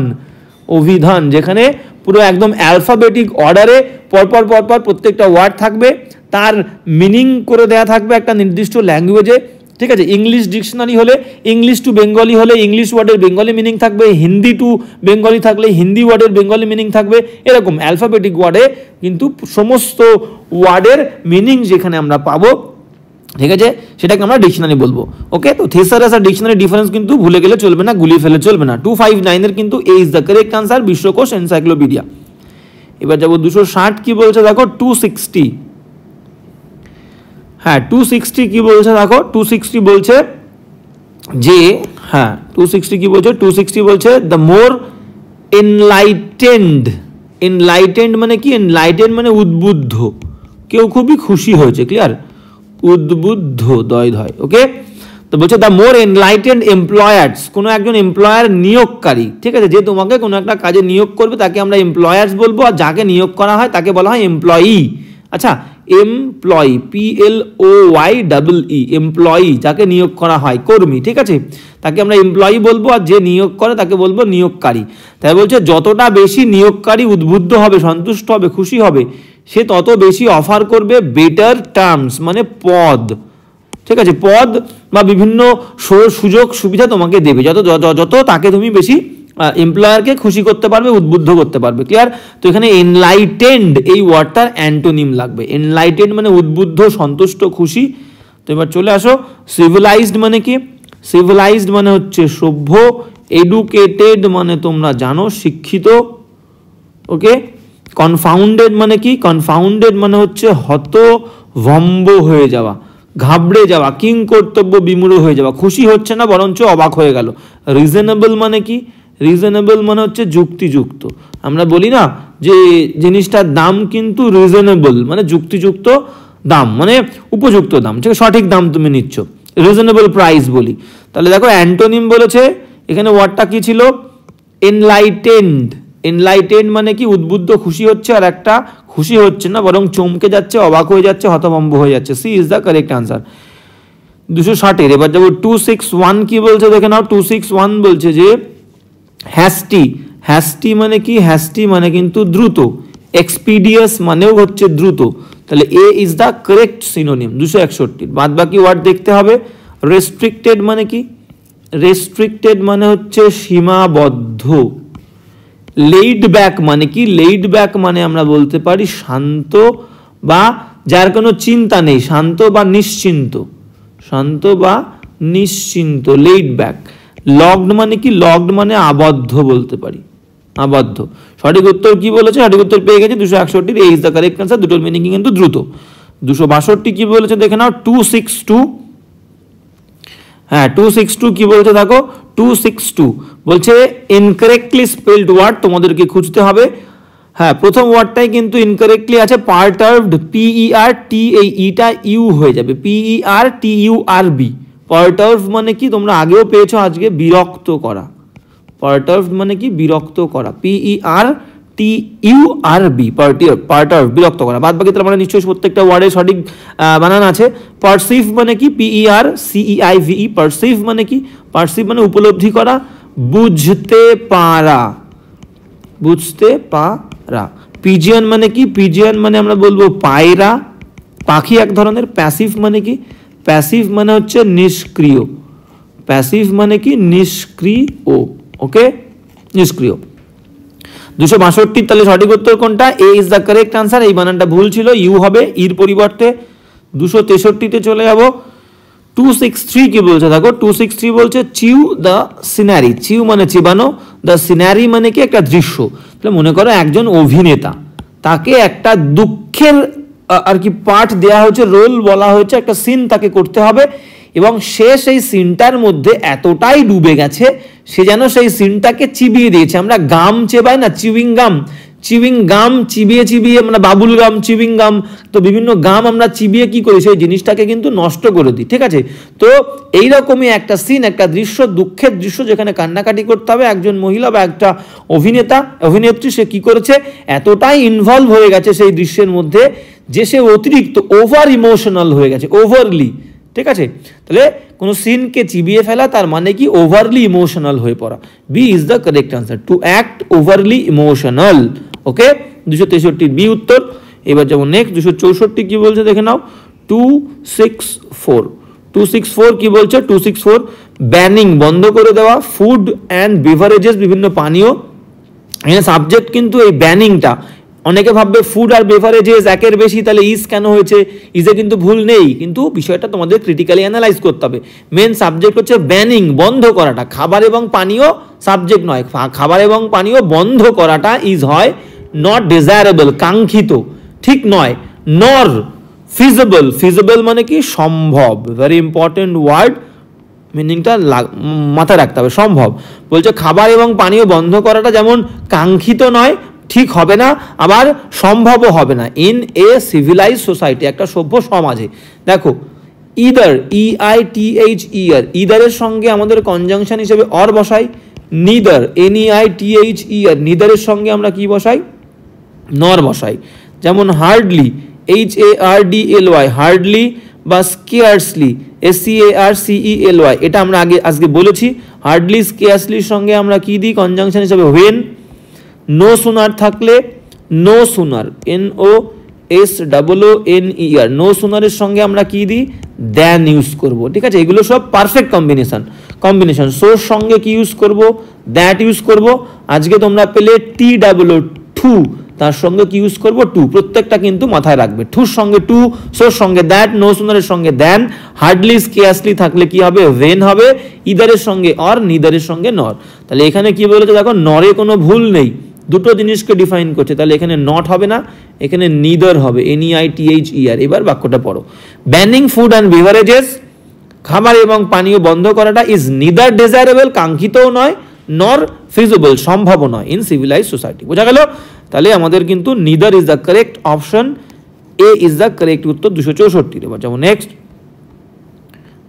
যেখানে পুরো একদম অ্যালফাবেটিক অর্ডারে পরপর প্রত্যেকটা ওয়ার্ড থাকবে, তার মিনিং করে দেয়া থাকবে একটা নির্দিষ্ট ল্যাঙ্গুয়েজে, ঠিক আছে। ইংলিশ ডিকশনারি হলে ইংলিশ টু বেঙ্গলি হলে ইংলিশ ওয়ার্ডের বেঙ্গলি মিনিং থাকবে, হিন্দি টু বেঙ্গলি থাকলে হিন্দি ওয়ার্ডের বেঙ্গলি মিনিং থাকবে, এরকম অ্যালফাবেটিক ওয়ার্ডে কিন্তু সমস্ত ওয়ার্ডের মিনিং যেখানে আমরা পাবো, ঠিক আছে, সেটাকে আমরা ডিকশনারি বলবো। ওকে, তো থেসারাস আর ডিকশনারি ডিফারেন্স কিন্তু ভুলে গেলে চলবে না, গুলিয়ে ফেলে চলবে না। 259 এর কিন্তু A is the correct answer, বিশ্বকোষ এনসাইক্লোপিডিয়া। এবার যাবো 260, কি বলছে দেখো 260, হ্যাঁ 260 কি বলছে দেখো, 260 বলছে যে, হ্যাঁ 260 কি বলছে, 260 বলছে দ্য মোর এনলাইটেন্ড মানে কি? এনলাইটেন্ড মানে উদ্বুদ্ধ, কেউ খুবই খুশি হয়েছে, ক্লিয়ার, উদ্বুদ্ধ দয়, ওকে। তো বলছে দ্য মোর এনলাইটেন্ড এমপ্লয়ার্স, কোনো একজন এমপ্লয়ার নিয়োগকারী, ঠিক আছে, যে তোমাকে কোনো একটা কাজে নিয়োগ করবে তাকে আমরা এমপ্লয়ার্স বলবো, আর যাকে নিয়োগ করা হয় তাকে বলা হয় এমপ্লয়ি। আচ্ছা, এমপ্লয়ি PLOYEE, এমপ্লয়ি যাকে নিয়োগ করা হয়, কর্মী, ঠিক আছে, তাকে আমরা এমপ্লয়ি বলবো, আর যে নিয়োগ করে তাকে বলবো নিয়োগকারী। তাই বলছে যতটা বেশি নিয়োগকারী উদ্বুদ্ধ হবে, সন্তুষ্ট হবে, খুশি হবে, সে তত বেশি অফার করবে বেটার টার্মস মানে পদ, ঠিক আছে, পদ বা বিভিন্ন সুযোগ সুবিধা তোমাকে দেবে, যত তাকে তুমি বেশি এমপ্লয়ারকে খুশি করতে পারবে, উদ্বুদ্ধ করতে পারবে, ক্লিয়ার। তো এখানে এনলাইটেন্ড এই ওয়ার্ডটার অ্যান্টোনিম লাগবে, এনলাইটেন্ড মানে উদ্বুদ্ধ, সন্তুষ্ট, খুশি। তো এবার চলে আসো, সিভিলাইজড মানে কি? সিভিলাইজড মানে হচ্ছে সভ্য, এডুকেটেড মানে তোমরা জানো শিক্ষিত, ওকে। কনফাউন্ডেড মানে কি? কনফাউন্ডেড মানে হচ্ছে হতভম্ব হয়ে যাওয়া, ঘাবড়ে যাওয়া, কিং কর্তব্য বিমূঢ় হয়ে যাওয়া, খুশি হচ্ছে না বরঞ্চ অবাক হয়ে গেল। রিজনেবল মানে কি? রিজনেবল মানে হচ্ছে যুক্তিযুক্ত, আমরা বলি না যে জিনিসটার দাম কিন্তু রিজনেবল মানে যুক্তিযুক্ত দাম, মানে উপযুক্ত দাম, ঠিক আছে, সঠিক দাম তুমি নিচ্ছ, রিজনেবল প্রাইস বলি। তাহলে দেখো অ্যান্টোনিম বলেছে এখানে ওয়ার্ডটা কি ছিল? এনলাইটেন্ড। এনলাইটেন্ড মানে কি? উদ্বুদ্ধ, খুশি হচ্ছে, আর একটা খুশি হচ্ছে না বরং চমকে যাচ্ছে, অবাক হয়ে যাচ্ছে, হতভম্ব হয়ে যাচ্ছে। C is the correct answer 260 এর। এবার যাবো 261, কি বলছে দেখে নাও। 261 বলছে যে হ্যাস্টি। হ্যাস্টি মানে কি? হ্যাস্টি মানে কিন্তু দ্রুত, এক্সপিডিয়াস মানেও হচ্ছে দ্রুত, তাহলে এ ইজ দ্য কারেক্ট সিনোনিম 261। বাদ বাকি ওয়ার্ড দেখতে হবে। রেস্ট্রিক্টেড মানে কি? রেস্ট্রিক্টেড মানে হচ্ছে সীমাবদ্ধ। লেইড ব্যাক মানে কি? লেইড ব্যাক মানে আমরা বলতে পারি শান্ত বা যার কোনো চিন্তা নেই, শান্ত বা নিশ্চিন্ত, শান্ত বা নিশ্চিন্ত, লেইড ব্যাক। লকড মানে কি? লকড মানে আবদ্ধ বলতে পারি, আবদ্ধ। সঠিক উত্তর কি বলেছে? সঠিক উত্তর পেয়ে গেছে 261, এই ইজ দ্য কারেক্ট আনসার। দুটোর মিনিং কিন্তু দ্রুত। 262 কি বলেছে দেখে নাও। 262, হ্যাঁ 262 কি বলছে দেখো। 262 বলছে ইনকারেক্টলি স্পেলড ওয়ার্ড তোমাদেরকে খুঁজতে হবে। হ্যাঁ, প্রথম ওয়ার্ডটাই কিন্তু ইনকারেক্টলি আছে, পারটার্বড, PERT, এই ইটা ইউ হয়ে যাবে, PERTURB। পারটার্ব মানে কি? তোমরা আগেও পেয়েছো, আজকে বিরক্ত করা। পারটার্ব মানে কি? বিরক্ত করা, PERTURB, পারটার্ব, বিরক্ত করা। বাদ বাকি তার মানে নিশ্চয়ই প্রত্যেকটা ওয়ার্ডের সঠিক বানান আছে। পারসিভ মানে কি? PERCEIVE, পারসিভ মানে কি? পারসিভ মানে উপলব্ধি করা, বুঝতে পারা, বুঝতে পারা। পিজিয়ন মানে কি? পিজিয়ন মানে আমরা বলবো পায়রা, পাখি এক ধরনের। প্যাসিভ মানে কি? প্যাসিভ মানে হচ্ছে নিষ্ক্রিয়, প্যাসিভ মানে কি? নিষ্ক্রিয়, ওকে, নিষ্ক্রিয়। 262 তাহলে সঠিক উত্তর কোনটা? এ ইজ দ্য কারেক্ট আনসার। এই বানানটা ভুল ছিল, ইউ হবে ইর পরিবর্তে। 263-তে চলে যাব। 263 কি বলছে দেখো। 263 বলছে চিউ দ্য সিনারি। চিউ মানে চিবানো, দ্য সিনারি মানে কি? একটা দৃশ্য। তাহলে মনে করো একজন অভিনেতা, তাকে একটা দুঃখের আর কি পার্ট দেওয়া হয়েছে, রোল বলা হয়েছে, একটা সিন তাকে করতে হবে, এবং সে সেই সিনটার মধ্যে এতটাই ডুবে গেছে, সে যেন সেই সিনটাকে চিবিয়ে দিয়েছে। আমরা গাম চেবাই না, চিউইং গাম, চিউইং গাম চিবিয়ে চিবিয়ে, মানে বাবুল গাম, চিউইং গাম, তো বিভিন্ন গাম আমরা চিবিয়ে কি করি, সেই জিনিসটাকে কিন্তু নষ্ট করে দিই, ঠিক আছে। তো এইরকমই একটা সিন, একটা দৃশ্য, দুঃখের দৃশ্য, যেখানে কান্নাকাটি করতে হবে। একজন মহিলা বা একটা অভিনেত্রী সে কি করেছে, এতটাই ইনভলভ হয়ে গেছে সেই দৃশ্যের মধ্যে যে সে অতিরিক্ত ওভার ইমোশনাল হয়ে গেছে, ওভারলি, ঠিক আছে। তাহলে কোনো সিনকে চিবিয়ে ফেলা তার মানে কি ওভারলি ইমোশনাল হয়ে পড়া। B is the correct answer, to act overly emotional. Okay, 263 B উত্তর। এবার যেমন নেক্সট 264 কি বলছে দেখে নাও। 264 কি বলছে, 264 ব্যানিং বন্ধ করে দেওয়া, ফুড অ্যান্ড বেভারেজেস বিভিন্ন পানীয়। এখানে সাবজেক্ট কিন্তু এই ব্যানিংটা, অনেকে ভাববে ফুড আর বেভারেজেস একের বেশি, তাহলে ইজ কেন হয়েছে, ইজে কিন্তু ভুল নেই, কিন্তু বিষয়টা তোমাদের ক্রিটিক্যালি অ্যানালাইজ করতে হবে। মেন সাবজেক্ট হচ্ছে ব্যানিং, বন্ধ করাটা। খাবার এবং পানীয় সাবজেক্ট নয়, খাবার এবং পানীয় বন্ধ করাটা ইজ হয়, নট ডিজায়ারেবল কাঙ্ক্ষিত, ঠিক নয়, নর ফিজিবল, ফিজিবল মানে কি সম্ভব, ভেরি ইম্পর্টেন্ট ওয়ার্ড, মিনিংটা মাথায় রাখতে হবে, সম্ভব। বলছে খাবার এবং পানীয় বন্ধ করাটা যেমন কাঙ্ক্ষিত নয়, ঠিক হবে না, আবার সম্ভবও হবে না, ইন এ সিভিলাইজ সোসাইটি, একটা সভ্য সমাজে। দেখো ইদার, EITHER, ইদারের সঙ্গে আমাদের কনজাংশন হিসেবে অর বসাই, নিদার, NEITHER, নিদারের সঙ্গে আমরা কি বসাই, নর বসাই। যেমন হার্ডলি, HARDLY, হার্ডলি, বা স্কেয়ার্সলি, SCARCELY, এটা আমরা আজকে বলেছি। হার্ডলি স্কেয়ার্সলির সঙ্গে আমরা কি দিই কনজাংশন হিসেবে, হোয়েন। নো সুনার থাকলে নো সুনার, NOSOONER, নো সুনারের সঙ্গে আমরা কি দিই, দ্যান ইউজ করব, ঠিক আছে। এগুলো সব পারফেক্ট কম্বিনেশন। সোর সঙ্গে কি ইউজ করব, দ্যাট ইউজ করব। আজকে তোমরা পেলে TOO, টু, তার সঙ্গে কি ইউজ করব, টু, প্রত্যেকটা কিন্তু মাথায় রাখবে। টুর সঙ্গে টু, সোর সঙ্গে দ্যাট, নো সুনারের সঙ্গে দ্যান, হার্ডলি স্কেয়ার্সলি থাকলে কি হবে, ভেন হবে, ইদারের সঙ্গে অর, নিদারের সঙ্গে নর। তাহলে এখানে কি বলেছে দেখো, নরে কোনো ভুল নেই, দুটো জিনিসকে ডিফাইন করছে, তাহলে এখানে নট হবে না, এখানে নিদার হবে, NEITHER। এবার বাক্যটা পড়ো। ব্যানিং ফুড অ্যান্ড বেভারেজেস, খাবার এবং পানীয় বন্ধ করাটা, ইজ নিদার ডিজায়ারেবল কাঙ্ক্ষিতও নয়, নর ফিজিবল সম্ভব নয়, ইন সিভিলাইজ সোসাইটি। বোঝা গেল? তাহলে আমাদের কিন্তু neither is the correct option, A is the correct উত্তর 264। এবার যেমন নেক্সট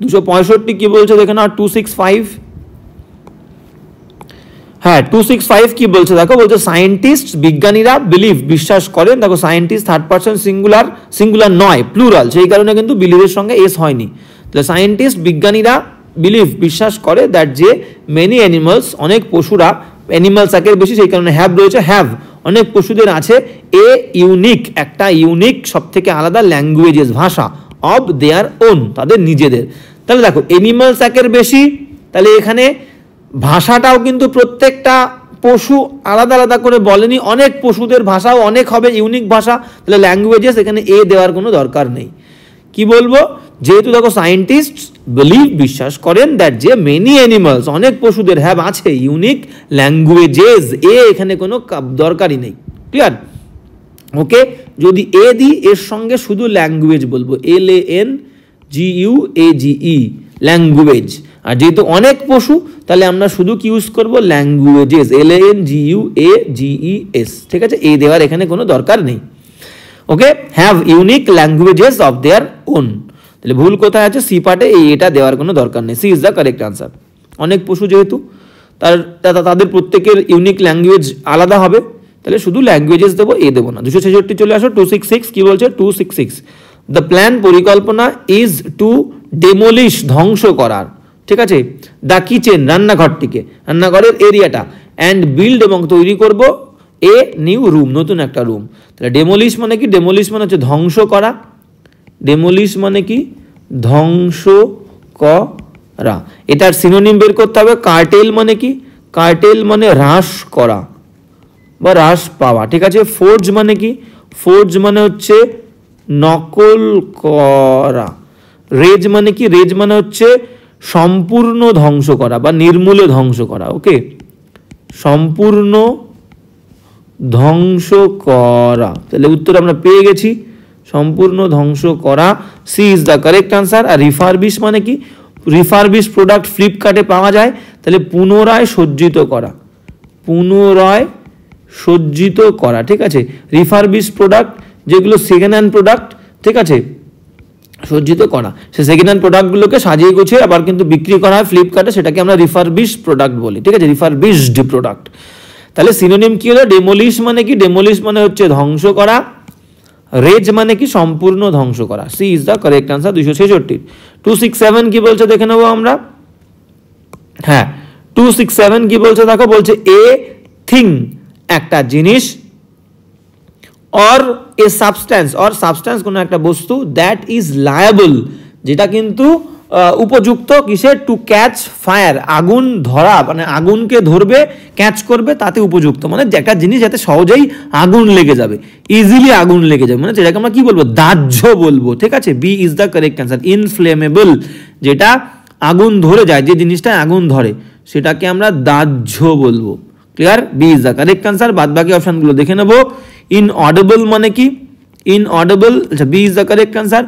265 কি বলছে দেখে না, 265। হ্যাঁ 265 কি বলছে দেখো, বলছে সায়েন্টিস্ট বিজ্ঞানীরা বিলিভ বিশ্বাস করেন, দেখো সায়েন্টিস্ট থার্ড পারসন সিঙ্গুলার নয়, প্লুরাল, সেই কারণে কিন্তু বিলিভের সঙ্গে এস হয়নি। তাহলে সায়েন্টিস্ট বিজ্ঞানীরা বিলিভ বিশ্বাস করে দ্যাট যে মেনি অ্যানিমালস, অনেক পশুরা, অ্যানিমালস একের বেশি সেই কারণে হ্যাভ রয়েছে, হ্যাভ অনেক পশুদের আছে, এ ইউনিক একটা ইউনিক সব থেকে আলাদা ল্যাঙ্গুয়েজেস ভাষা, অব দেয়ার ওন তাদের নিজেদের। তাহলে দেখো অ্যানিমালস একের বেশি, তাহলে এখানে ভাষাটাও কিন্তু প্রত্যেকটা পশু আলাদা আলাদা করে বলেনি, অনেক পশুদের ভাষাও অনেক হবে, ইউনিক ভাষা, তাহলে ল্যাঙ্গুয়েজেস এখানে এ দেওয়ার কোনো দরকার নেই। কি বলবো, যেহেতু দেখো সায়েন্টিস্ট বিলিভ বিশ্বাস করেন দ্যাট যে মেনি অ্যানিমালস অনেক পশুদের হ্যাভ আছে ইউনিক ল্যাঙ্গুয়েজেস, এ এখানে কোনো দরকারই নেই। ক্লিয়ার? ওকে, যদি এ দিই এর সঙ্গে শুধু ল্যাঙ্গুয়েজ বলবো, LANGUAGE, ল্যাঙ্গুয়েজ। আর যেহেতু অনেক পশু তাহলে আমরা শুধু কি ইউজ করবো, ল্যাঙ্গুয়েজেস, LANGUAGES, ঠিক আছে, এ দেওয়ার এখানে কোনো দরকার নেই। Okay, have unique languages of their own, তাহলে ভুল কোথায় আছে, সি পার্টে এটা দেওয়ার কোনো দরকার নেই, C is the correct answer. অনেক পশু যেহেতু তাদের প্রত্যেকের ইউনিক ল্যাঙ্গুয়েজ আলাদা হবে, তাহলে শুধু ল্যাঙ্গুয়েজেস দেবো, এ দেবো না। 266 চলে আসো। 266 কি বলছে, 266 দ্য প্ল্যান পরিকল্পনা ইজ টু ডেমোলিশ ধ্বংস করার, ঠিক আছে, দ্য কিচেন রান্নাঘরটিকে, রান্নাঘরের এরিয়াটা, অ্যান্ড বিল্ড এবং তৈরি করব এ নিউ রুম নতুন একটা রুম। তাহলে ডেমোলিশ মানে কি, ডেমোলিশ মানে হচ্ছে ধ্বংস করা, ডেমোলিশ মানে কি ধ্বংস করা। এটার সিনোনিম বের করতে হবে। কার্টেল মানে কি, কার্টেল মানে হ্রাস করা বা হ্রাস পাওয়া, ঠিক আছে। ফোর্জ মানে কি, ফোর্জ মানে হচ্ছে নকল করা। রেজ মানে কি, রেজ মানে হচ্ছে সম্পূর্ণ ধ্বংস করা বা নির্মূলে ধ্বংস করা। ওকে, সম্পূর্ণ ধ্বংস করা, তাহলে উত্তর আমরা পেয়ে গেছি, সম্পূর্ণ ধ্বংস করা, C is the correct answer. আর রিফারবিশ মানে কি, রিফারবিশ প্রোডাক্ট ফ্লিপকার্টে পাওয়া যায়, তাহলে পুনরায় সজ্জিত করা, পুনরায় সজ্জিত করা, ঠিক আছে। রিফারবিশ প্রোডাক্ট যেগুলো সেকেন্ড হ্যান্ড প্রোডাক্ট, ঠিক আছে, সজ্জিত করা, সে সেকেন্ড হ্যান্ড প্রোডাক্টগুলোকে সাজিয়ে গুছিয়ে আবার কিন্তু বিক্রি করা হয় ফ্লিপকার্টে, সেটাকে আমরা রিফারবিশ প্রোডাক্ট বলি, ঠিক আছে, রিফারবিশড প্রোডাক্ট। তাহলে সিনোনিম কি হলো? ডেমোলিশ মানে কি? ডেমোলিশ মানে হচ্ছে ধ্বংস করা, রেজ মানে কি? সম্পূর্ণ ধ্বংস করা। C is the correct answer 266। 267 কি বলছে দেখে নেবো আমরা। হ্যাঁ, 267 কি বলছে দেখো, বলছে এ থিং একটা জিনিস, or a substance, or substance কোনো একটা বস্তু, দ্যাট ইজ লায়াবল যেটা কিন্তু উপযুক্ত কিসের? টু ক্যাচ ফায়ার, আগুন ধরা, মানে আগুনকে ধরবে, ক্যাচ করবে, তাতে উপযুক্ত, মানে একটা জিনিস যাতে সহজেই আগুন লেগে যাবে, ইজিলি আগুন লেগে যাবে, মানে যেটাকে আমরা কি বলবো? দাহ্য বলবো, ঠিক আছে। B is the correct answer. Inflammable যেটা আগুন ধরে যায়, যে জিনিসটা আগুন ধরে সেটাকে আমরা দাহ্য বলবো। Clear? B is the correct answer. বাদ বাকি অপশনগুলো দেখে নেবো। ইনঅডিবল মানে কি? ইনঅডিবল, আচ্ছা, B is the correct answer.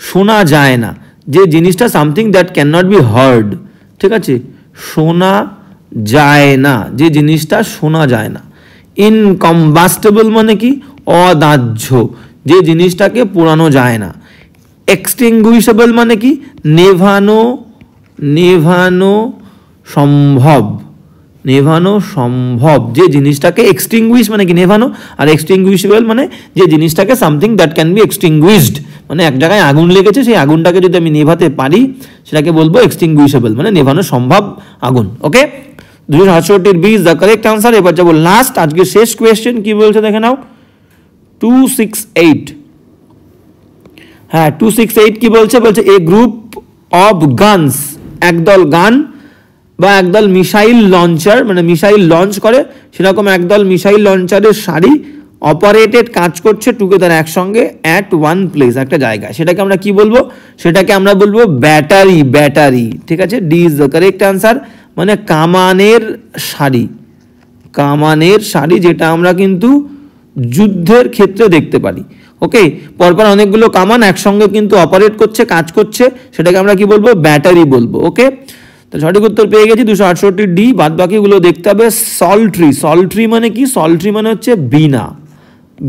শোনা যায় না, যে জিনিসটা something that can not be heard, ঠিক আছে, শোনা যায় না, যে জিনিসটা শোনা যায় না। ইনকম্বাস্টেবল মানে কি? অদাহ্য, যে জিনিসটাকে পোড়ানো যায় না। এক্সটিংগুইশেবল মানে কি? নেভানো, নেভানো সম্ভব, নেভানো সম্ভব, যে জিনিসটাকে এক্সটিংগুইশ মানে কি? নেভানো। আর এক্সটিংগুইশেবল মানে যে জিনিসটাকে something that can be extinguished, মানে এক জায়গায় আগুন লেগেছে, সেই আগুনটাকে যদি আমি নেভাতে পারি সেটাকে বলবো এক্সটিংগুইশেবল, মানে নেভানো সম্ভব আগুন। Okay, 268 B is the correct answer. এবার যাবো লাস্ট, আজকে শেষ কোয়েশ্চেন কি বলছে দেখে নাও। 268, হ্যাঁ 268 কি বলছে? বলছে এ গ্রুপ অফ গানস, একদল গান বা একদল মিসাইল লঞ্চার, মানে মিসাইল লঞ্চ করে সেরকম একদল মিসাইল লঞ্চারের সারি অপারেটেড, কাজ করছে টুগেদার, একসঙ্গে, অ্যাট ওয়ান প্লেস, একটা জায়গায়, সেটাকে আমরা কি বলবো? সেটাকে আমরা বলবো ব্যাটারি, ব্যাটারি, ঠিক আছে। D is the correct answer, মানে কামানের সারি, কামানের সারি, যেটা আমরা কিন্তু যুদ্ধের ক্ষেত্রে দেখতে পারি। ওকে, পরপর অনেকগুলো কামান একসঙ্গে কিন্তু অপারেট করছে, কাজ করছে, সেটাকে আমরা কি বলবো? ব্যাটারি বলবো। ওকে, তো সঠিক উত্তর পেয়ে গেছি 268 ডি। বাদ বাকিগুলো দেখতে হবে। সল্ট্রি, সল্ট্রি মানে কি? সল্ট্রি মানে হচ্ছে বীণা।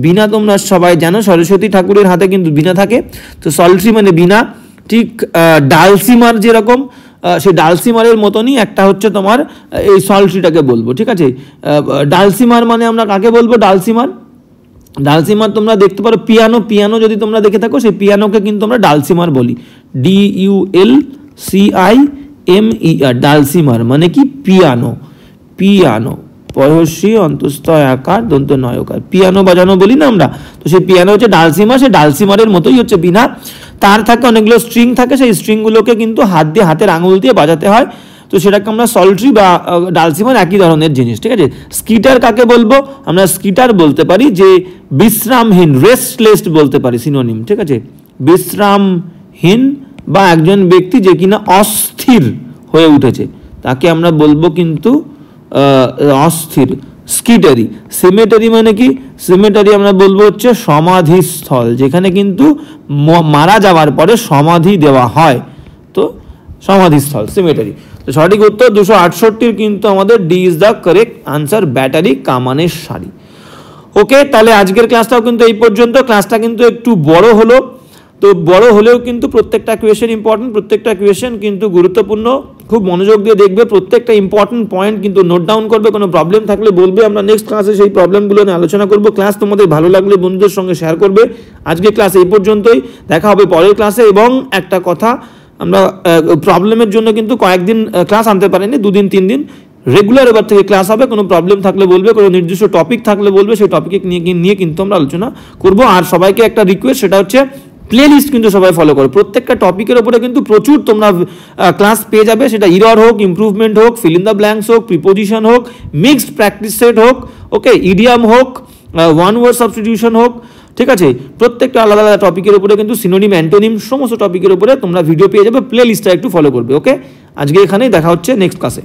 বীণা তোমরা সবাই জানো, সরস্বতী ঠাকুরের হাতে কিন্তু বীণা থাকে, তো সল্ট্রি মানে বীণা। ঠিক ডালসিমার যেরকম, সেই ডালসিমারের মতনই একটা হচ্ছে তোমার এই সল্ট্রিটাকে বলবো, ঠিক আছে। ডালসিমার মানে আমরা কাকে বলবো? ডালসিমার, ডালসিমার তোমরা দেখতে পারো পিয়ানো, পিয়ানো যদি তোমরা দেখে থাকো, সেই পিয়ানোকে কিন্তু আমরা ডালসিমার বলি, DULCIMER, ডালসিমার মানে কি? পিয়ানো, পিয়ানো, পয়সী অন্তস্থ আকার দন্ত নয়কার, পিয়ানো বাজানো বলি না আমরা, তো সেই পিয়ানো হচ্ছে ডালসিমার, সেই ডালসিমারের মতোই হচ্ছে বীণা। তার থাকে অনেকগুলো স্ট্রিং থাকে, সেই স্ট্রিংগুলোকে কিন্তু হাত দিয়ে, হাতের আঙুল দিয়ে বাজাতে হয়, তো সেটাকে আমরা সল্ট্রি বা ডালসিমার একই ধরনের জিনিস, ঠিক আছে। স্কিটার কাকে বলবো? আমরা স্কিটার বলতে পারি যে বিশ্রামহীন, রেস্টলেস বলতে পারি, সিনোনিম, ঠিক আছে। বিশ্রামহীন বা একজন ব্যক্তি যে কিনা অস্থির হয়ে উঠেছে, তাকে আমরা বলবো কিন্তু অস্থির। স্কিটারি। সিমেটারি মানে কি? সিমেটারি আমরা বলবো হচ্ছে সমাধিস্থল, যেখানে কিন্তু মারা যাওয়ার পরে সমাধি দেওয়া হয়, তো সমাধিস্থল, সিমেটারি। তো সঠিক উত্তর 268 কিন্তু আমাদের D is the correct answer, battery, কামানের সারি। ওকে, তাহলে আজকের ক্লাসটাও কিন্তু এই পর্যন্ত। ক্লাসটা কিন্তু একটু বড় হলো, তো বড় হলেও কিন্তু প্রত্যেকটা কোয়েশ্চেন ইম্পর্টেন্ট, প্রত্যেকটা কোয়েশ্চেন কিন্তু গুরুত্বপূর্ণ, খুব মনোযোগ দিয়ে দেখবে, প্রত্যেকটা ইম্পর্টেন্ট পয়েন্ট কিন্তু নোট ডাউন করবে। কোনো প্রবলেম থাকলে বলবে, আমরা নেক্সট ক্লাসে সেই প্রবলেমগুলো নিয়ে আলোচনা করব। ক্লাস তোমাদের ভালো লাগলে বন্ধুদের সঙ্গে শেয়ার করবে। আজকে ক্লাস এই পর্যন্তই, দেখা হবে পরের ক্লাসে। এবং একটা কথা, আমরা প্রবলেমের জন্য কিন্তু কয়েকদিন ক্লাস আনতে পারিনি, 2 দিন 3 দিন রেগুলার এবার থেকে ক্লাস হবে। কোনো প্রবলেম থাকলে বলবে, কোনো নির্দিষ্ট টপিক থাকলে বলবে, সেই টপিকে নিয়ে কিন্তু আমরা আলোচনা করব। আর সবাইকে একটা রিকোয়েস্ট, সেটা হচ্ছে প্লেলিস্ট কিন্তু সবাই ফলো করো। প্রত্যেকটা টপিকের উপরে কিন্তু প্রচুর তোমরা ক্লাস পেয়ে যাবে, সেটা ইরর হোক, ইমপ্রুভমেন্ট হোক, ফিল ইন দ্য ব্ল্যাঙ্কস হোক, প্রিপোজিশন হোক, মিক্সড প্র্যাকটিস সেট হোক, ওকে, ইডিয়াম হোক, ওয়ান ওয়ার্ড সাবস্টিটিউশন হোক, ঠিক আছে। প্রত্যেকটা আলাদা আলাদা টপিকের উপরে কিন্তু সিনোনিম, অ্যান্টোনিম, সমস্ত টপিকের উপরে তোমরা ভিডিও পেয়ে যাবে। প্লে লিস্টটা একটু ফলো করবে। ওকে, আজকে এখানেই, দেখা হচ্ছে নেক্সট ক্লাসে।